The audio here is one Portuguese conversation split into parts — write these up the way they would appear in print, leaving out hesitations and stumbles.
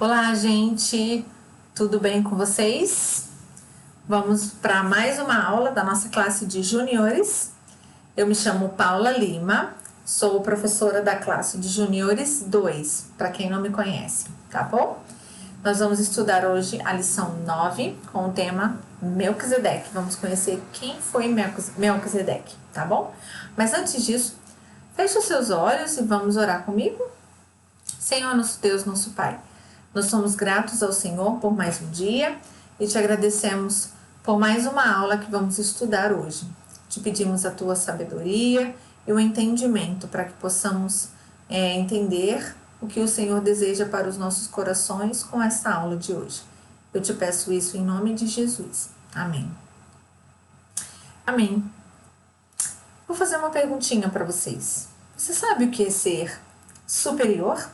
Olá, gente, tudo bem com vocês? Vamos para mais uma aula da nossa classe de juniores. Eu me chamo Paula Lima, sou professora da classe de juniores 2, para quem não me conhece, tá bom? Nós vamos estudar hoje a lição 9 com o tema Melquisedeque. Vamos conhecer quem foi Melquisedeque, tá bom? Mas antes disso, feche os seus olhos e vamos orar comigo? Senhor, nosso Deus, nosso Pai, nós somos gratos ao Senhor por mais um dia e te agradecemos por mais uma aula que vamos estudar hoje. Te pedimos a tua sabedoria e o entendimento para que possamos entender o que o Senhor deseja para os nossos corações com essa aula de hoje. Eu te peço isso em nome de Jesus. Amém. Amém. Vou fazer uma perguntinha para vocês. Você sabe o que é ser superior?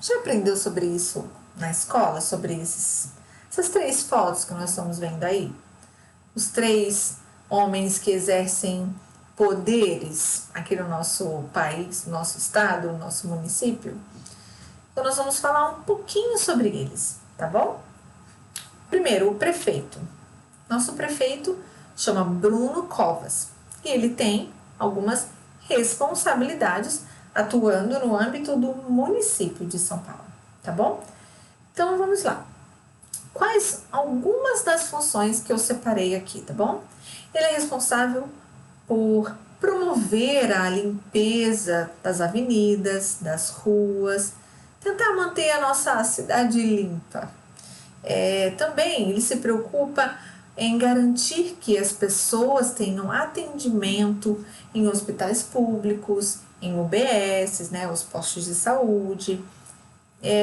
Já aprendeu sobre isso na escola, sobre essas três fotos que nós estamos vendo aí? Os três homens que exercem poderes aqui no nosso país, no nosso estado, no nosso município. Então nós vamos falar um pouquinho sobre eles, tá bom? Primeiro, o prefeito. Nosso prefeito chama Bruno Covas e ele tem algumas responsabilidades atuando no âmbito do município de São Paulo, tá bom? Então vamos lá. Quais algumas das funções que eu separei aqui, tá bom? Ele é responsável por promover a limpeza das avenidas, das ruas, tentar manter a nossa cidade limpa. Também ele se preocupa em garantir que as pessoas tenham atendimento em hospitais públicos, em UBSs, né, os postos de saúde.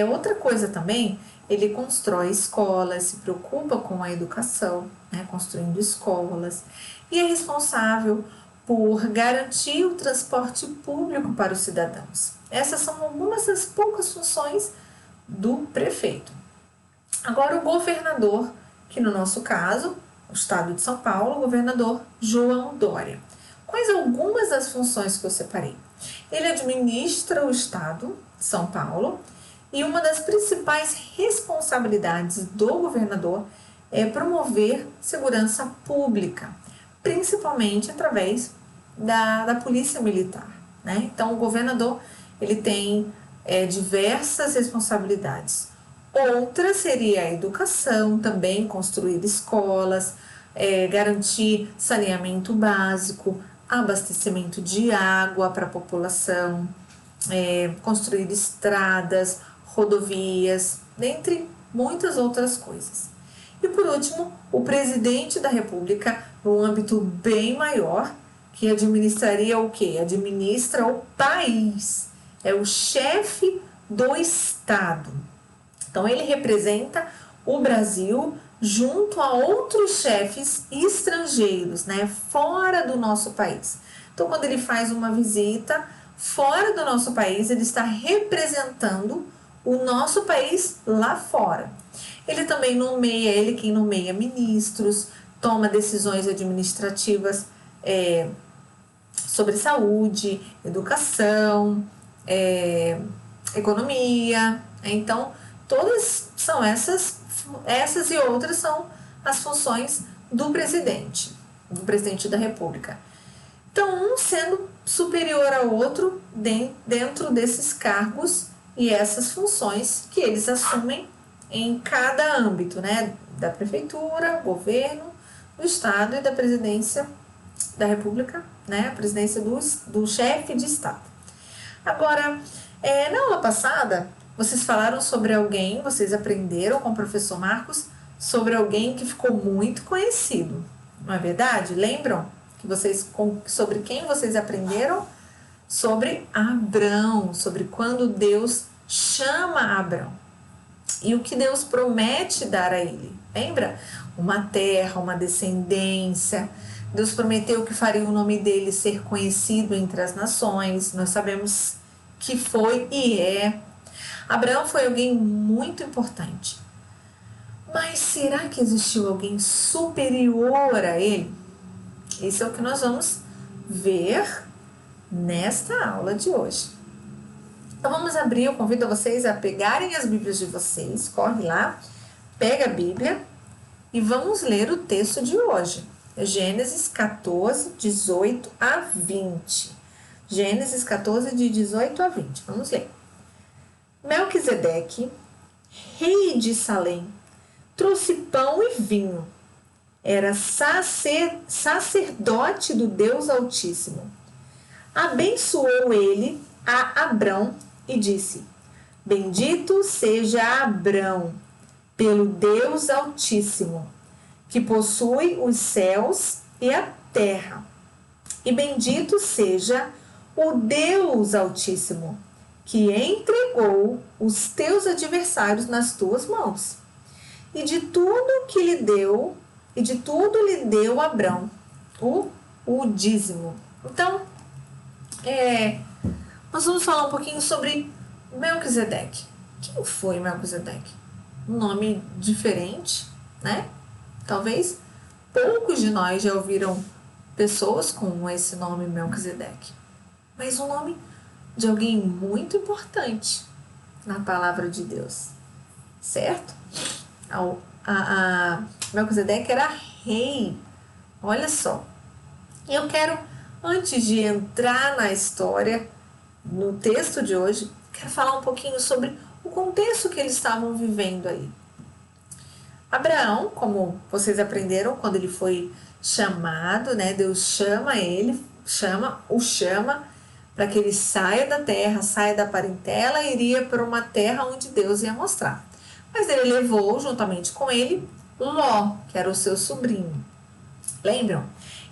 Outra coisa também, ele constrói escolas, se preocupa com a educação, né, construindo escolas, e é responsável por garantir o transporte público para os cidadãos. Essas são algumas das poucas funções do prefeito. Agora, o governador, que no nosso caso, o estado de São Paulo, o governador João Dória. Quais algumas das funções que eu separei? Ele administra o estado de São Paulo e uma das principais responsabilidades do governador é promover segurança pública, principalmente através da polícia militar, né? Então, o governador ele tem diversas responsabilidades. Outra seria a educação, também construir escolas, garantir saneamento básico, abastecimento de água para a população, construir estradas, rodovias, dentre muitas outras coisas. E por último, o presidente da República, num âmbito bem maior, que administraria o quê? Administra o país, é o chefe do Estado. Então, ele representa o Brasil junto a outros chefes estrangeiros, né, fora do nosso país. Então, quando ele faz uma visita fora do nosso país, ele está representando o nosso país lá fora. Ele também nomeia, ele quem nomeia ministros, toma decisões administrativas sobre saúde, educação, economia. Então, todas são essas e outras são as funções do presidente da República. Então, um sendo superior ao outro dentro desses cargos e essas funções que eles assumem em cada âmbito, né? Da prefeitura, governo, do estado e da presidência da República, né? A presidência do chefe de estado. Agora, na aula passada, vocês falaram sobre alguém, vocês aprenderam com o professor Marcos sobre alguém que ficou muito conhecido, não é verdade? Lembram que sobre quem vocês aprenderam? Sobre Abrão, sobre quando Deus chama Abrão e o que Deus promete dar a ele. Lembra? Uma terra, uma descendência. Deus prometeu que faria o nome dele ser conhecido entre as nações. Nós sabemos que foi e é. Abraão foi alguém muito importante. Mas será que existiu alguém superior a ele? Isso é o que nós vamos ver nesta aula de hoje. Então vamos abrir, eu convido vocês a pegarem as Bíblias de vocês, corre lá, pega a Bíblia e vamos ler o texto de hoje. Gênesis 14, 18 a 20. Gênesis 14, de 18 a 20. Vamos ler. Melquisedeque, rei de Salém, trouxe pão e vinho. Era sacerdote do Deus Altíssimo. Abençoou ele a Abrão e disse: Bendito seja Abrão, pelo Deus Altíssimo, que possui os céus e a terra. E bendito seja o Deus Altíssimo, que entregou os teus adversários nas tuas mãos. E de tudo lhe deu Abrão o dízimo. Então, nós vamos falar um pouquinho sobre Melquisedeque. Quem foi Melquisedeque? Um nome diferente, né? Talvez poucos de nós já ouviram pessoas com esse nome Melquisedeque. Mas um nome de alguém muito importante na palavra de Deus, certo? Melquisedeque era rei, olha só. E eu quero, antes de entrar na história, no texto de hoje, quero falar um pouquinho sobre o contexto que eles estavam vivendo ali. Abraão, como vocês aprenderam, quando ele foi chamado, né? Deus chama ele, chama para que ele saia da terra, saia da parentela e iria para uma terra onde Deus ia mostrar. Mas ele levou, juntamente com ele, Ló, que era o seu sobrinho. Lembram?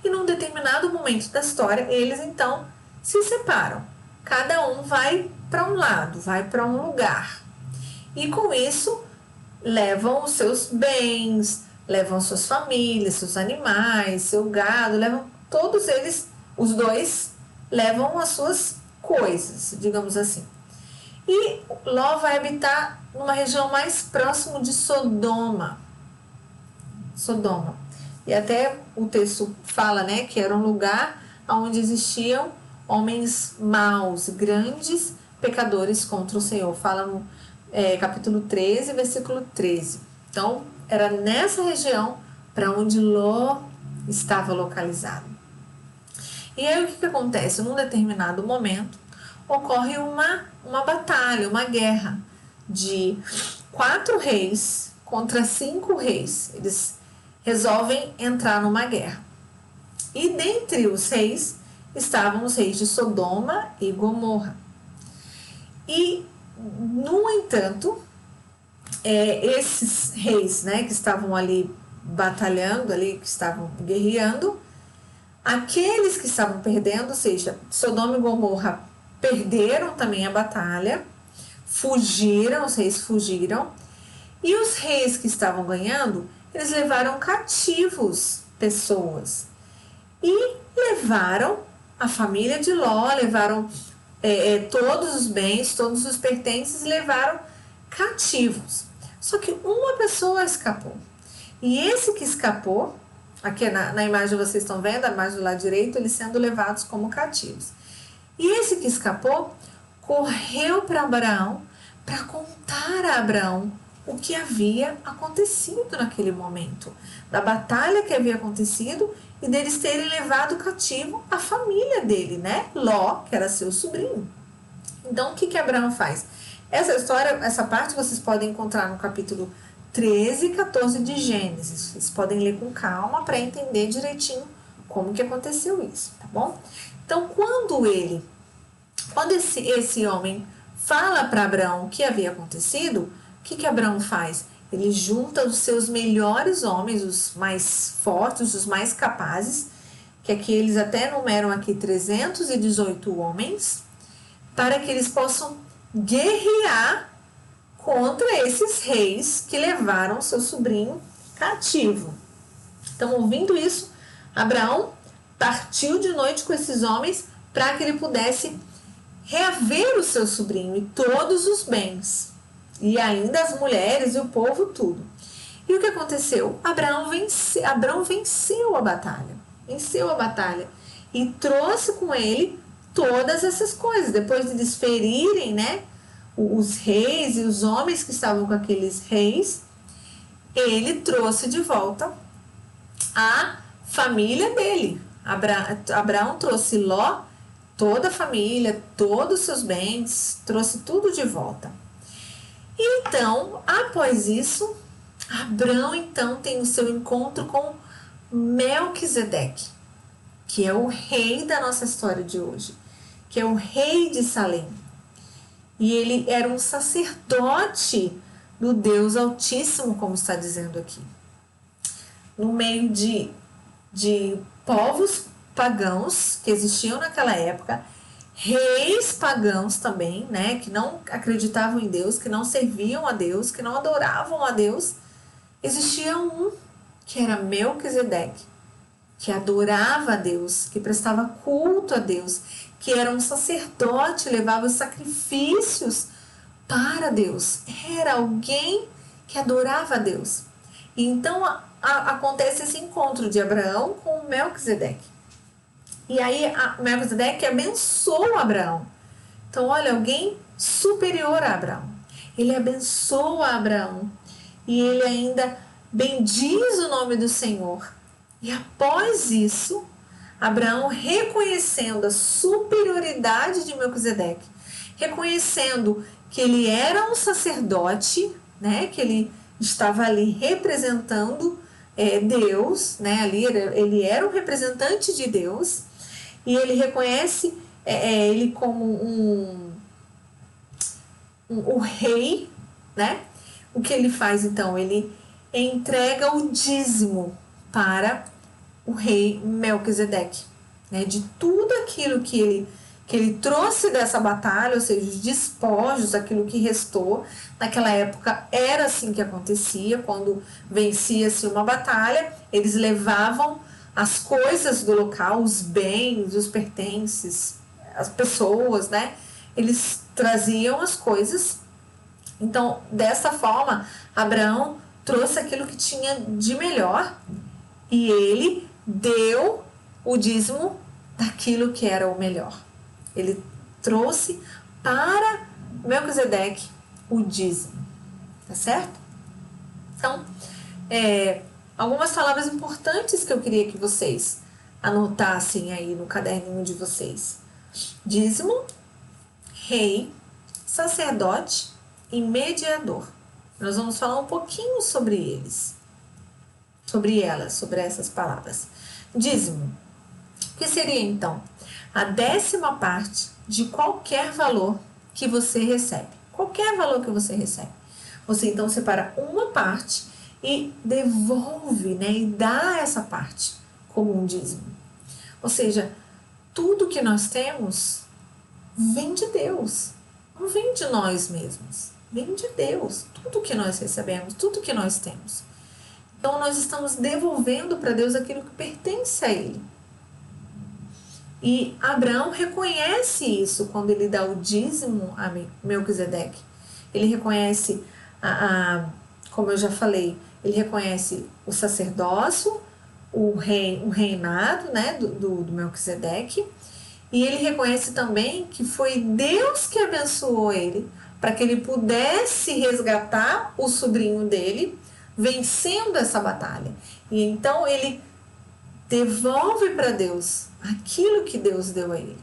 E num determinado momento da história, eles então se separam. Cada um vai para um lado, vai para um lugar. E com isso, levam os seus bens, levam suas famílias, seus animais, seu gado, levam todos eles, os dois, levam as suas coisas, digamos assim. E Ló vai habitar numa região mais próximo de Sodoma. E até o texto fala, né, que era um lugar onde existiam homens maus, grandes pecadores contra o Senhor. Fala no capítulo 13, versículo 13. Então, era nessa região para onde Ló estava localizado. E aí o que acontece? Num determinado momento, ocorre uma batalha, uma guerra de 4 reis contra 5 reis. Eles resolvem entrar numa guerra. E dentre os reis estavam os reis de Sodoma e Gomorra. E, no entanto, esses reis, né, que estavam ali batalhando, ali, que estavam guerreando, aqueles que estavam perdendo, ou seja, Sodoma e Gomorra perderam também a batalha, fugiram, os reis fugiram, e os reis que estavam ganhando, eles levaram cativos pessoas e levaram a família de Ló, levaram todos os bens, todos os pertences, levaram cativos. Só que uma pessoa escapou. E esse que escapou, aqui na imagem vocês estão vendo, a imagem do lado direito, eles sendo levados como cativos. E esse que escapou correu para Abraão para contar a Abraão o que havia acontecido naquele momento, da batalha que havia acontecido e deles terem levado cativo a família dele, né? Ló, que era seu sobrinho. Então, o que Abraão faz? Essa história, essa parte vocês podem encontrar no capítulo 13 e 14 de Gênesis. Vocês podem ler com calma para entender direitinho como que aconteceu isso, tá bom? Então, quando esse homem fala para Abraão o que havia acontecido, o que Abraão faz? Ele junta os seus melhores homens, os mais fortes, os mais capazes, que aqui eles até numeram aqui 318 homens, para que eles possam guerrear contra esses reis que levaram seu sobrinho cativo. Então, ouvindo isso, Abraão partiu de noite com esses homens para que ele pudesse reaver o seu sobrinho e todos os bens, e ainda as mulheres e o povo, tudo. E o que aconteceu? Abraão venceu a batalha, e trouxe com ele todas essas coisas. Depois de eles ferirem, né, os reis e os homens que estavam com aqueles reis, ele trouxe de volta a família dele. Abraão trouxe Ló, toda a família, todos os seus bens, trouxe tudo de volta. E então, após isso, Abraão então tem o seu encontro com Melquisedeque, que é o rei da nossa história de hoje, que é o rei de Salém. E ele era um sacerdote do Deus Altíssimo, como está dizendo aqui. No meio de povos pagãos que existiam naquela época, reis pagãos também, né, que não acreditavam em Deus, que não serviam a Deus, que não adoravam a Deus, existia um que era Melquisedeque, que adorava a Deus, que prestava culto a Deus, que era um sacerdote, levava sacrifícios para Deus. Era alguém que adorava a Deus. E então acontece esse encontro de Abraão com Melquisedeque. E aí Melquisedeque abençoa Abraão. Então, olha, alguém superior a Abraão. Ele abençoa Abraão. E ele ainda bendiz o nome do Senhor. E após isso, Abraão, reconhecendo a superioridade de Melquisedeque, reconhecendo que ele era um sacerdote, né, que ele estava ali representando Deus, né, ali ele era um representante de Deus, e ele reconhece ele como o rei, né? O que ele faz então? Ele entrega o dízimo para o rei Melquisedeque, né? De tudo aquilo que ele trouxe dessa batalha, ou seja, os despojos, aquilo que restou. Naquela época era assim que acontecia, quando vencia-se uma batalha, eles levavam as coisas do local, os bens, os pertences, as pessoas, né? Eles traziam as coisas. Então, dessa forma, Abraão trouxe aquilo que tinha de melhor e ele deu o dízimo daquilo que era o melhor. Ele trouxe para Melquisedeque o dízimo, tá certo? Então, algumas palavras importantes que eu queria que vocês anotassem aí no caderninho de vocês: dízimo, rei, sacerdote e mediador. Nós vamos falar um pouquinho sobre eles, sobre essas palavras. Dízimo, que seria então a 10ª parte de qualquer valor que você recebe. Qualquer valor que você recebe. Você então separa uma parte e devolve, né, e dá essa parte como um dízimo. Ou seja, tudo que nós temos vem de Deus, não vem de nós mesmos, vem de Deus. Tudo que nós recebemos, tudo que nós temos. Então nós estamos devolvendo para Deus aquilo que pertence a Ele. E Abraão reconhece isso quando ele dá o dízimo a Melquisedeque. Ele reconhece, como eu já falei, ele reconhece o sacerdócio, o reinado, né, do Melquisedeque. E ele reconhece também que foi Deus que abençoou ele para que ele pudesse resgatar o sobrinho dele, vencendo essa batalha. E então ele devolve para Deus aquilo que Deus deu a ele.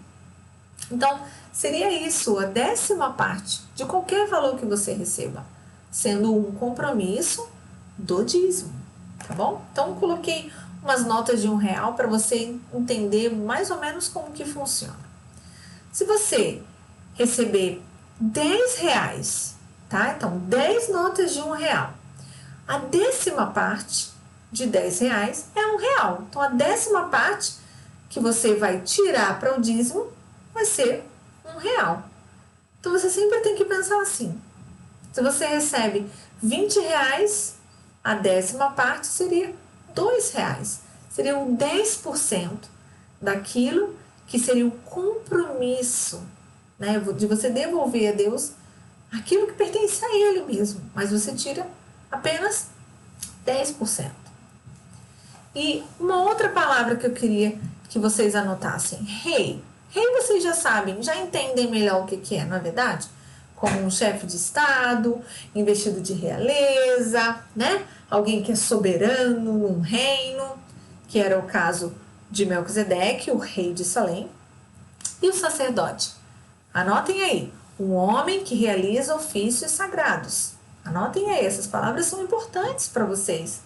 Então, seria isso, a 10ª parte de qualquer valor que você receba, sendo um compromisso do dízimo, tá bom? Então, coloquei umas notas de R$1 para você entender mais ou menos como que funciona. Se você receber R$10, tá? Então, 10 notas de R$1. A 10ª parte de R$10 é R$1. Então, a 10ª parte que você vai tirar para o dízimo vai ser R$1. Então, você sempre tem que pensar assim. Se você recebe R$20, a 10ª parte seria R$2. Seria um 10% daquilo que seria o compromisso, né, de você devolver a Deus aquilo que pertence a Ele mesmo. Mas você tira apenas 10%. E uma outra palavra que eu queria que vocês anotassem: rei. Rei vocês já sabem, já entendem melhor o que é, não é verdade? Como um chefe de estado, investido de realeza, né? Alguém que é soberano num reino, que era o caso de Melquisedeque, o rei de Salém, e o sacerdote. Anotem aí, um homem que realiza ofícios sagrados. Anotem aí, essas palavras são importantes para vocês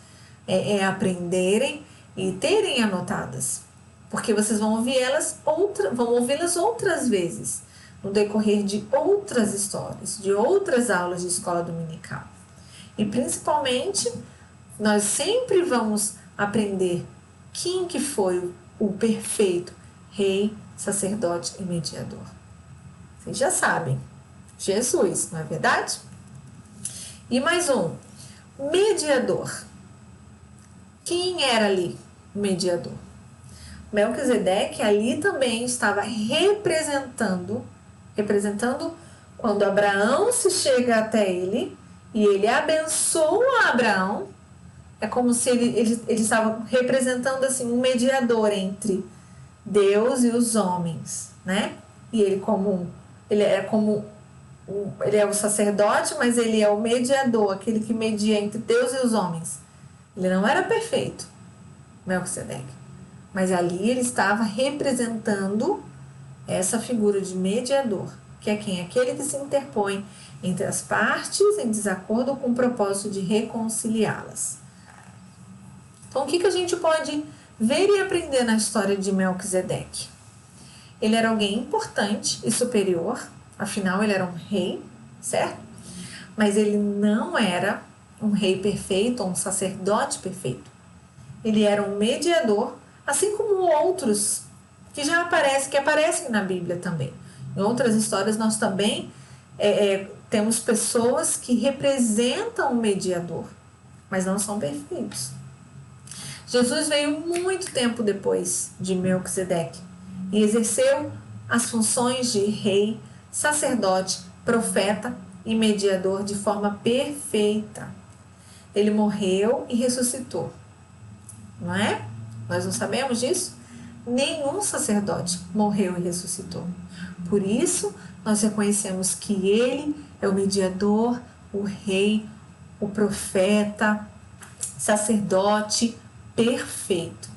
aprenderem e terem anotadas, porque vocês vão ouvi-las outras vezes no decorrer de outras histórias, de outras aulas de escola dominical. E principalmente, nós sempre vamos aprender quem que foi o perfeito rei, sacerdote e mediador. Vocês já sabem, Jesus, não é verdade? E mais um, mediador. Quem era ali o mediador? Melquisedeque ali também estava representando quando Abraão se chega até ele e ele abençoa Abraão. É como se ele estava representando assim um mediador entre Deus e os homens, né? E ele é o sacerdote, mas ele é o mediador, aquele que media entre Deus e os homens. Ele não era perfeito, Melquisedeque, mas ali ele estava representando essa figura de mediador, que é quem? Aquele que se interpõe entre as partes em desacordo com o propósito de reconciliá-las. Então, o que a gente pode ver e aprender na história de Melquisedeque? Ele era alguém importante e superior, afinal ele era um rei, certo? Mas ele não era um rei perfeito ou um sacerdote perfeito. Ele era um mediador, assim como outros que aparecem na Bíblia também. Em outras histórias nós também temos pessoas que representam o mediador, mas não são perfeitos. Jesus veio muito tempo depois de Melquisedeque e exerceu as funções de rei, sacerdote, profeta e mediador de forma perfeita. Ele morreu e ressuscitou, não é? Nós não sabemos disso? Nenhum sacerdote morreu e ressuscitou. Por isso, nós reconhecemos que ele é o mediador, o rei, o profeta, sacerdote perfeito.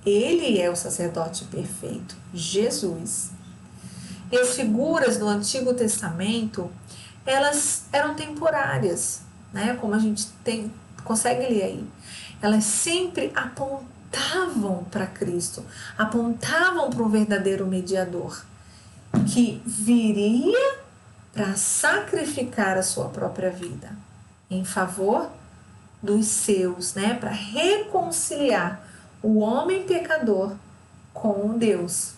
Ele é o sacerdote perfeito, Jesus. E as figuras do Antigo Testamento, elas eram temporárias, né? Como a gente consegue ler aí. Elas sempre apontavam para Cristo, apontavam para um verdadeiro mediador, que viria para sacrificar a sua própria vida em favor dos seus, né? Para reconciliar o homem pecador com Deus,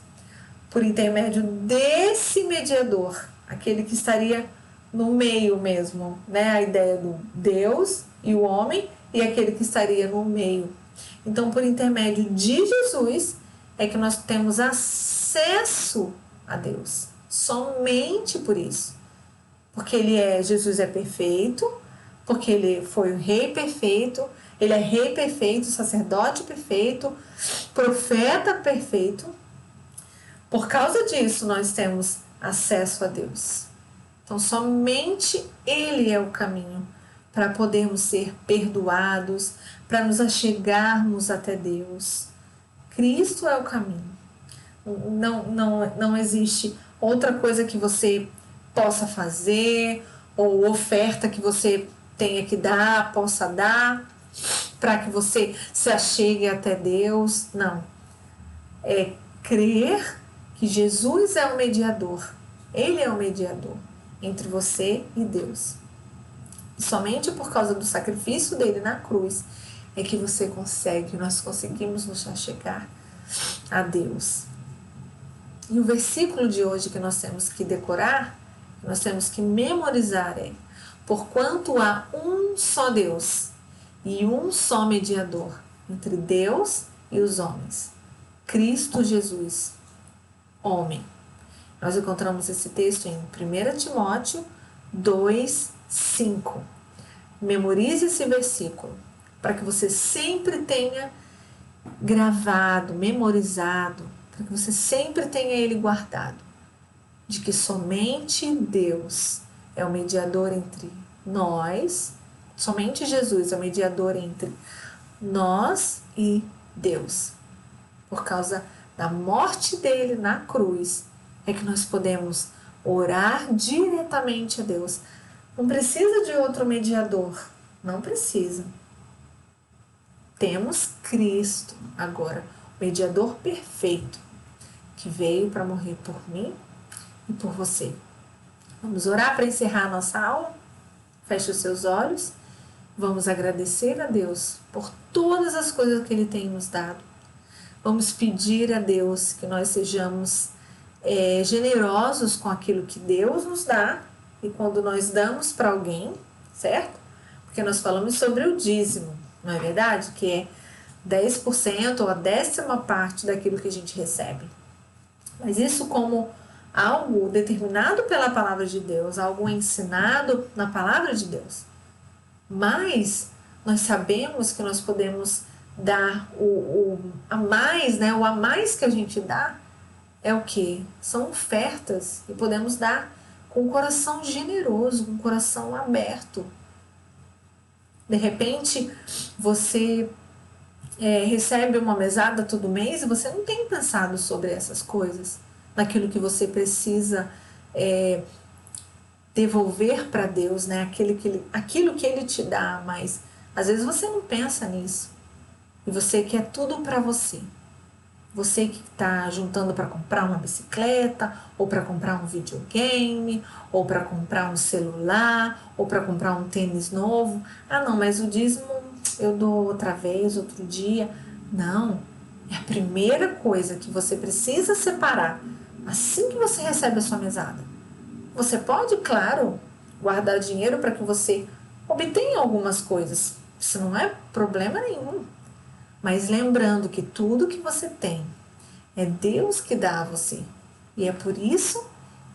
por intermédio desse mediador, aquele que estaria no meio mesmo, né? A ideia do Deus e o homem e aquele que estaria no meio. Então, por intermédio de Jesus, é que nós temos acesso a Deus. Somente por isso. Porque Jesus é perfeito, porque ele foi o rei perfeito, ele é rei perfeito, sacerdote perfeito, profeta perfeito. Por causa disso, nós temos acesso a Deus. Então, somente ele é o caminho para podermos ser perdoados, para nos achegarmos até Deus. Cristo é o caminho. Não existe outra coisa que você possa fazer ou oferta que você tenha que dar, possa dar, para que você se achegue até Deus. Não. É crer que Jesus é o mediador. Ele é o mediador entre você e Deus. E somente por causa do sacrifício dele na cruz é que nós conseguimos nos achegar a Deus. E o versículo de hoje que nós temos que decorar, que nós temos que memorizar é: porquanto há um só Deus e um só mediador entre Deus e os homens, Cristo Jesus, homem. Nós encontramos esse texto em 1 Timóteo 2:5. Memorize esse versículo para que você sempre tenha gravado, memorizado, para que você sempre tenha ele guardado, de que somente Deus é o mediador entre nós, somente Jesus é o mediador entre nós e Deus. Por causa da morte dele na cruz, é que nós podemos orar diretamente a Deus. Não precisa de outro mediador, não precisa. Temos Cristo agora, o mediador perfeito, que veio para morrer por mim e por você. Vamos orar para encerrar a nossa aula? Feche os seus olhos. Vamos agradecer a Deus por todas as coisas que Ele tem nos dado. Vamos pedir a Deus que nós sejamos generosos com aquilo que Deus nos dá e quando nós damos para alguém, certo? Porque nós falamos sobre o dízimo, não é verdade? Que é 10% ou a 10ª parte daquilo que a gente recebe. Mas isso como algo determinado pela palavra de Deus, algo ensinado na palavra de Deus. Mas nós sabemos que nós podemos dar o a mais, né? O a mais que a gente dá é o que? São ofertas e podemos dar com o coração generoso, com o coração aberto. De repente, você recebe uma mesada todo mês e você não tem pensado sobre essas coisas, naquilo que você precisa devolver para Deus, né? Aquilo que Ele te dá, mas às vezes você não pensa nisso. E você quer tudo para você. Você que está juntando para comprar uma bicicleta, ou para comprar um videogame, ou para comprar um celular, ou para comprar um tênis novo. Ah, não, mas o dízimo eu dou outra vez, outro dia. Não, é a primeira coisa que você precisa separar assim que você recebe a sua mesada. Você pode, claro, guardar dinheiro para que você obtenha algumas coisas. Isso não é problema nenhum. Mas lembrando que tudo que você tem é Deus que dá a você. E é por isso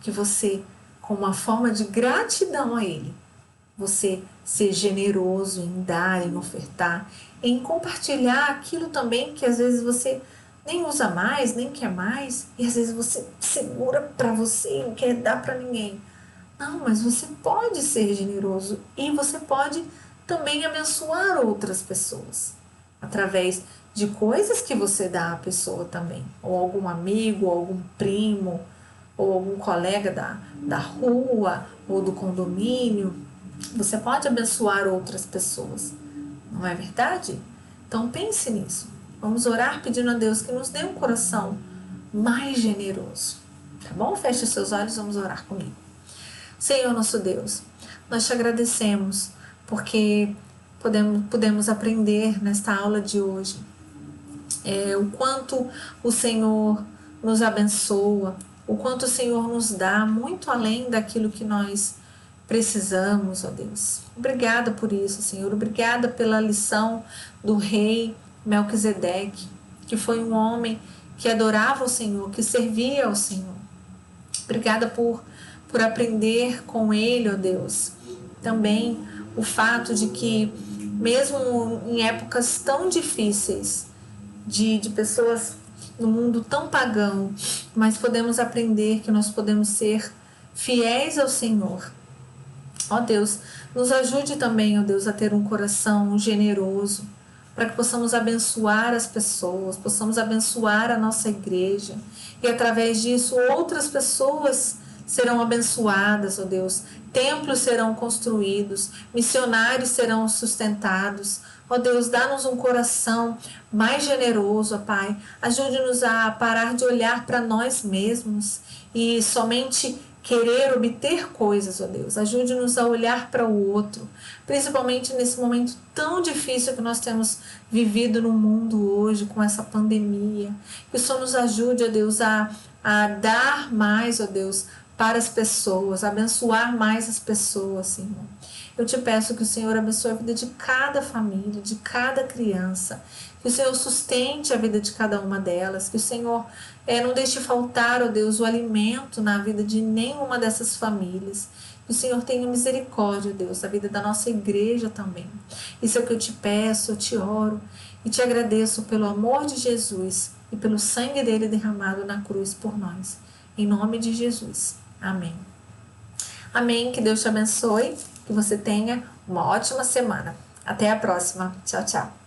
que você, com uma forma de gratidão a Ele, você ser generoso em dar, em ofertar, em compartilhar aquilo também que às vezes você nem usa mais, nem quer mais, e às vezes você segura para você e não quer dar para ninguém. Não, mas você pode ser generoso e você pode também abençoar outras pessoas através de coisas que você dá à pessoa também, ou algum amigo, ou algum primo, ou algum colega da rua, ou do condomínio. Você pode abençoar outras pessoas, não é verdade? Então pense nisso. Vamos orar pedindo a Deus que nos dê um coração mais generoso, tá bom? Feche os seus olhos, vamos orar comigo. Senhor nosso Deus, nós te agradecemos porque pudemos aprender nesta aula de hoje o quanto o Senhor nos abençoa, o quanto o Senhor nos dá muito além daquilo que nós precisamos, ó Deus. Obrigada por isso, Senhor. Obrigada pela lição do rei Melquisedeque, que foi um homem que adorava o Senhor, que servia ao Senhor. Obrigada por aprender com ele, ó Deus. Também o fato de que, mesmo em épocas tão difíceis, de pessoas no mundo tão pagão, mas podemos aprender que nós podemos ser fiéis ao Senhor. Ó Deus, nos ajude também, ó Deus, a ter um coração generoso, para que possamos abençoar as pessoas, possamos abençoar a nossa igreja, e através disso outras pessoas serão abençoadas, ó Deus, templos serão construídos, missionários serão sustentados. Ó Deus, dá-nos um coração mais generoso, ó Pai. Ajude-nos a parar de olhar para nós mesmos e somente querer obter coisas, ó Deus. Ajude-nos a olhar para o outro, principalmente nesse momento tão difícil que nós temos vivido no mundo hoje, com essa pandemia. Que o Senhor nos ajude, ó Deus, a dar mais, ó Deus, para as pessoas, abençoar mais as pessoas, Senhor. Eu te peço que o Senhor abençoe a vida de cada família, de cada criança, que o Senhor sustente a vida de cada uma delas, que o Senhor não deixe faltar, ó Deus, o alimento na vida de nenhuma dessas famílias. Que o Senhor tenha misericórdia, Deus, da vida da nossa igreja também. Isso é o que eu te peço, eu te oro e te agradeço pelo amor de Jesus e pelo sangue dele derramado na cruz por nós. Em nome de Jesus. Amém. Amém. Que Deus te abençoe, que você tenha uma ótima semana. Até a próxima. Tchau, tchau.